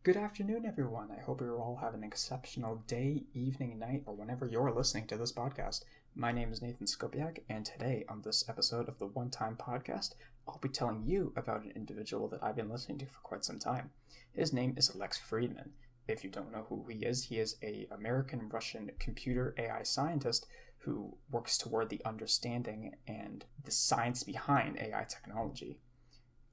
Good afternoon, everyone. I hope you're all having an exceptional day, evening, night, or whenever you're listening to this podcast. My name is Nathan Shkopiak, and today on this episode of the One Time Podcast, I'll be telling you about an individual that I've been listening to for quite some time. His name is Fridman. If you don't know who he is an American-Russian computer AI scientist who works toward the understanding and the science behind AI technology.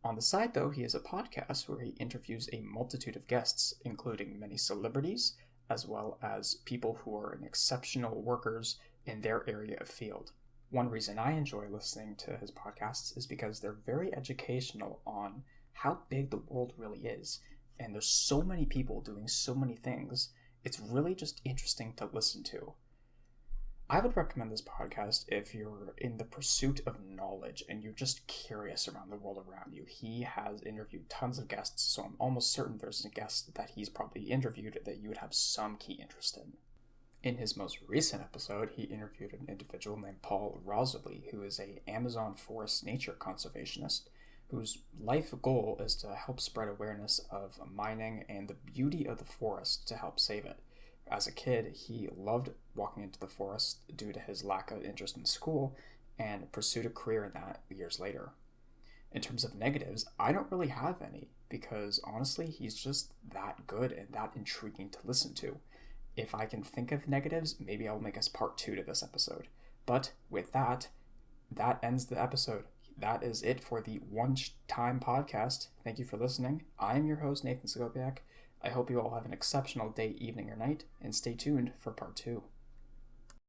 On the side, though, he has a podcast where he interviews a multitude of guests, including many celebrities, as well as people who are exceptional workers in their area of field. One reason I enjoy listening to his podcasts is because they're very educational on how big the world really is. And there's so many people doing so many things, it's really just interesting to listen to. I would recommend this podcast if you're in the pursuit of knowledge and you're just curious around the world around you. He has interviewed tons of guests, so I'm almost certain there's a guest that he's probably interviewed that you would have some key interest in. In his most recent episode, he interviewed an individual named Paul Rosalie, who is an Amazon forest nature conservationist, whose life goal is to help spread awareness of mining and the beauty of the forest to help save it. As a kid, he loved walking into the forest due to his lack of interest in school and pursued a career in that years later. In terms of negatives, I don't really have any because honestly, he's just that good and that intriguing to listen to. If I can think of negatives, maybe I'll make us part 2 to this episode. But with that ends the episode. That is it for the One Time Podcast. Thank you for listening. I am your host, Nathan Shkopiak. I hope you all have an exceptional day, evening, or night, and stay tuned for part 2.